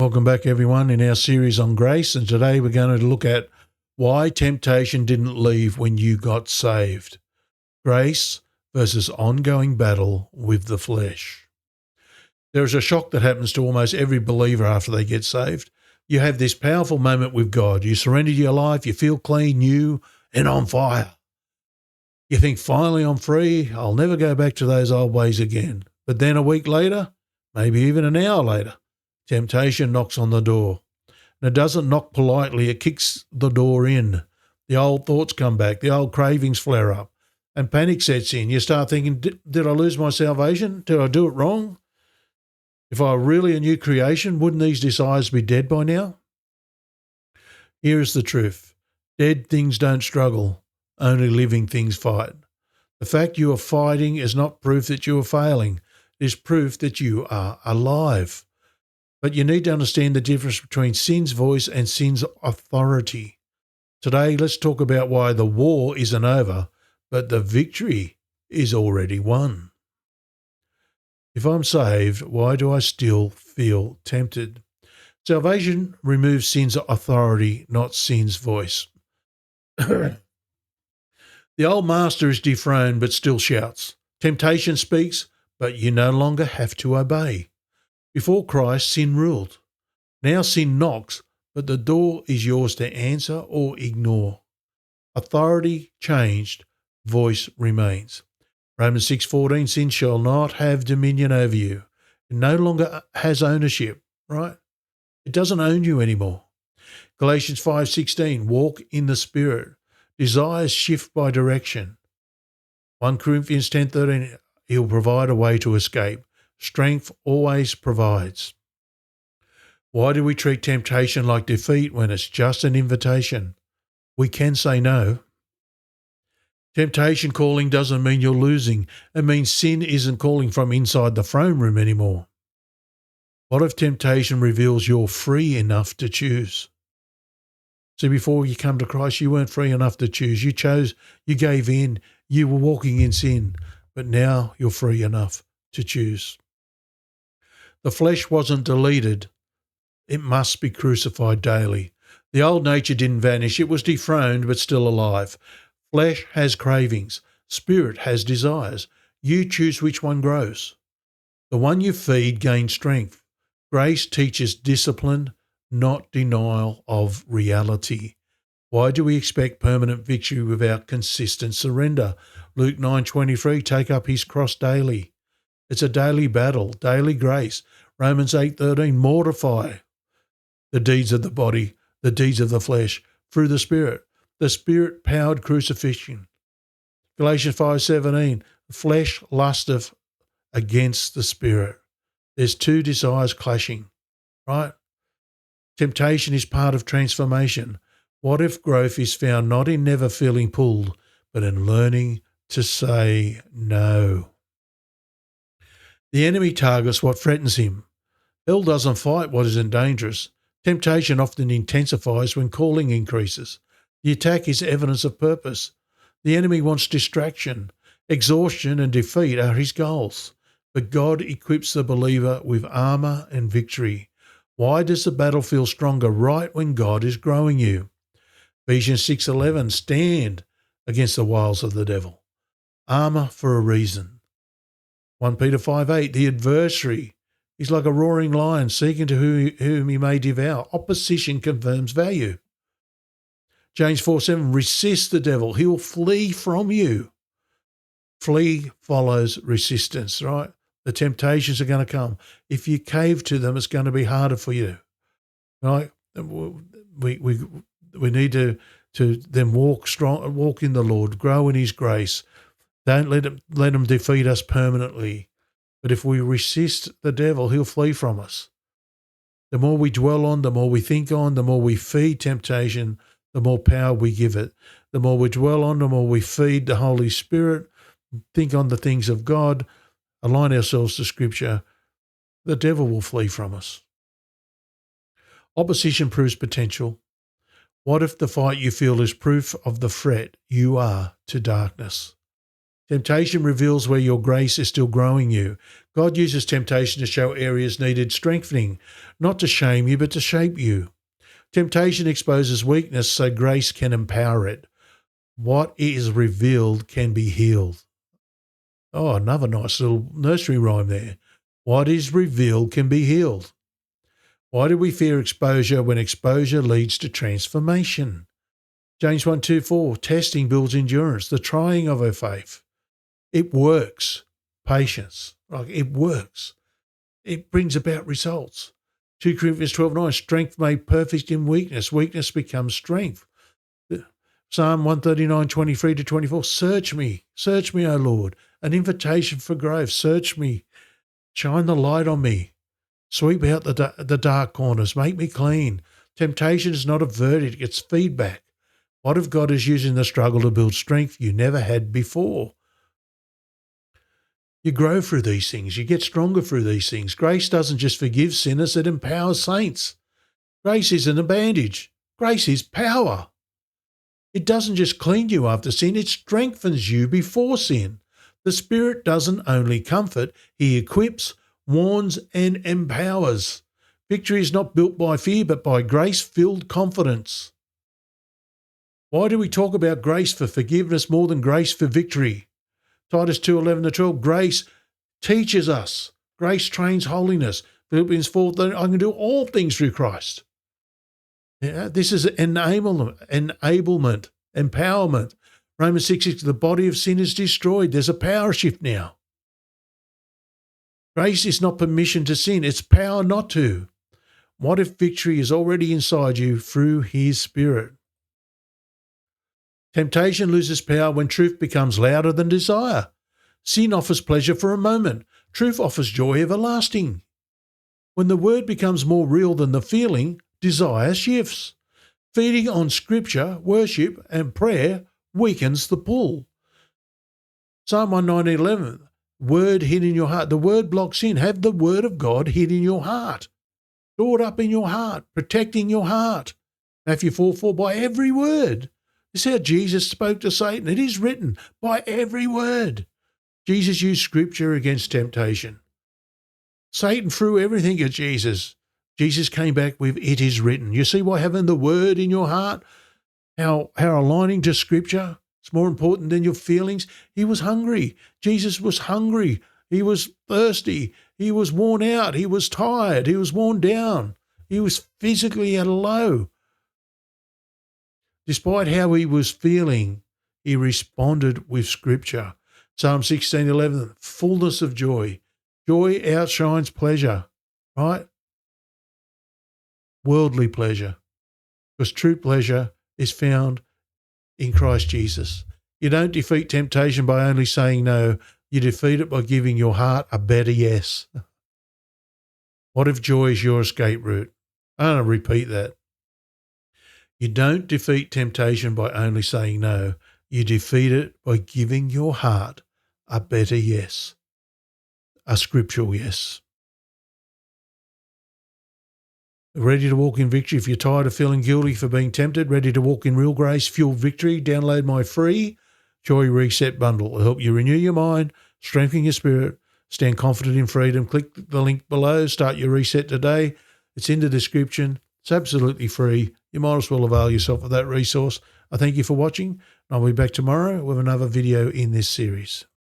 Welcome back, everyone, in our series on grace. And today we're going to look at why temptation didn't leave when you got saved. Grace versus ongoing battle with the flesh. There is a shock that happens to almost every believer after they get saved. You have this powerful moment with God. You surrender your life. You feel clean, new, and on fire. You think, finally, I'm free. I'll never go back to those old ways again. But then a week later, maybe even an hour later, temptation knocks on the door. And it doesn't knock politely, it kicks the door in. The old thoughts come back, the old cravings flare up, and panic sets in. You start thinking, did I lose my salvation? Did I do it wrong? If I were really a new creation, wouldn't these desires be dead by now? Here is the truth. Dead things don't struggle, only living things fight. The fact you are fighting is not proof that you are failing. It is proof that you are alive. But you need to understand the difference between sin's voice and sin's authority. Today, let's talk about why the war isn't over, but the victory is already won. If I'm saved, why do I still feel tempted? Salvation removes sin's authority, not sin's voice. The old master is dethroned but still shouts. Temptation speaks, but you no longer have to obey. Before Christ, sin ruled. Now sin knocks, but the door is yours to answer or ignore. Authority changed, voice remains. Romans 6:14, sin shall not have dominion over you. It no longer has ownership, right? It doesn't own you anymore. Galatians 5:16, walk in the Spirit. Desires shift by direction. 1 Corinthians 10:13, he'll provide a way to escape. Strength always provides. Why do we treat temptation like defeat when it's just an invitation? We can say no. Temptation calling doesn't mean you're losing. It means sin isn't calling from inside the throne room anymore. What if temptation reveals you're free enough to choose? See, before you come to Christ, you weren't free enough to choose. You chose, you gave in, you were walking in sin, but now you're free enough to choose. The flesh wasn't deleted. It must be crucified daily. The old nature didn't vanish. It was dethroned but still alive. Flesh has cravings. Spirit has desires. You choose which one grows. The one you feed gains strength. Grace teaches discipline, not denial of reality. Why do we expect permanent victory without consistent surrender? Luke 9:23, take up his cross daily. It's a daily battle, daily grace. Romans 8:13, mortify the deeds of the body, the deeds of the flesh, through the Spirit. The Spirit-powered crucifixion. Galatians 5:17, the flesh lusteth against the Spirit. There's two desires clashing, right? Temptation is part of transformation. What if growth is found not in never feeling pulled, but in learning to say no? The enemy targets what threatens him. Hell doesn't fight what isn't dangerous. Temptation often intensifies when calling increases. The attack is evidence of purpose. The enemy wants distraction. Exhaustion and defeat are his goals. But God equips the believer with armor and victory. Why does the battle feel stronger right when God is growing you? Ephesians 6:11, stand against the wiles of the devil. Armor for a reason. 1 Peter 5:8, the adversary is like a roaring lion seeking to whom he may devour. Opposition confirms value. James 4:7, resist the devil. He will flee from you. Flee follows resistance, right? The temptations are going to come. If you cave to them, it's going to be harder for you, right? We need to then walk in the Lord, grow in his grace. Don't let him defeat us permanently. But if we resist the devil, he'll flee from us. The more we dwell on, the more we think on, the more we feed temptation, the more power we give it. The more we dwell on, the more we feed the Holy Spirit, think on the things of God, align ourselves to Scripture, the devil will flee from us. Opposition proves potential. What if the fight you feel is proof of the threat you are to darkness? Temptation reveals where your grace is still growing you. God uses temptation to show areas needed strengthening, not to shame you, but to shape you. Temptation exposes weakness so grace can empower it. What is revealed can be healed. Oh, another nice little nursery rhyme there. What is revealed can be healed. Why do we fear exposure when exposure leads to transformation? James 1:2-4, testing builds endurance, the trying of our faith. It works. Patience. It works. It brings about results. 2 Corinthians 12:9, strength made perfect in weakness. Weakness becomes strength. Psalm 139:23-24, search me, O Lord. An invitation for growth. Search me. Shine the light on me. Sweep out the dark corners. Make me clean. Temptation is not a verdict. It's feedback. What if God is using the struggle to build strength you never had before? You grow through these things. You get stronger through these things. Grace doesn't just forgive sinners, it empowers saints. Grace isn't a bandage. Grace is power. It doesn't just clean you after sin, it strengthens you before sin. The Spirit doesn't only comfort, He equips, warns, and empowers. Victory is not built by fear, but by grace-filled confidence. Why do we talk about grace for forgiveness more than grace for victory? Titus 2:11-12, grace teaches us. Grace trains holiness. Philippians 4, I can do all things through Christ. Yeah, this is enablement, empowerment. Romans 6:6, the body of sin is destroyed. There's a power shift now. Grace is not permission to sin, it's power not to. What if victory is already inside you through His Spirit? Temptation loses power when truth becomes louder than desire. Sin offers pleasure for a moment. Truth offers joy everlasting. When the word becomes more real than the feeling, desire shifts. Feeding on scripture, worship, and prayer weakens the pull. Psalm 119:11, word hid in your heart. The word blocks sin. Have the word of God hid in your heart. Stored up in your heart, protecting your heart. Matthew 4:4, by every word. This is how Jesus spoke to Satan. It is written, by every word. Jesus used scripture against temptation. Satan threw everything at Jesus. Jesus came back with, it is written. You see why having the word in your heart, how aligning to scripture, it's more important than your feelings. He was hungry. Jesus was hungry. He was thirsty. He was worn out. He was tired. He was worn down. He was physically at a low. Despite how he was feeling, he responded with scripture. Psalm 16:11, fullness of joy. Joy outshines pleasure, right? Worldly pleasure. Because true pleasure is found in Christ Jesus. You don't defeat temptation by only saying no. You defeat it by giving your heart a better yes. What if joy is your escape route? I'm going to repeat that. You don't defeat temptation by only saying no. You defeat it by giving your heart a better yes, a scriptural yes. Ready to walk in victory? If you're tired of feeling guilty for being tempted, ready to walk in real grace, fuel victory, download my free Joy Reset Bundle. It'll help you renew your mind, strengthen your spirit, stand confident in freedom. Click the link below, start your reset today. It's in the description. It's absolutely free. You might as well avail yourself of that resource. I thank you for watching. I'll be back tomorrow with another video in this series.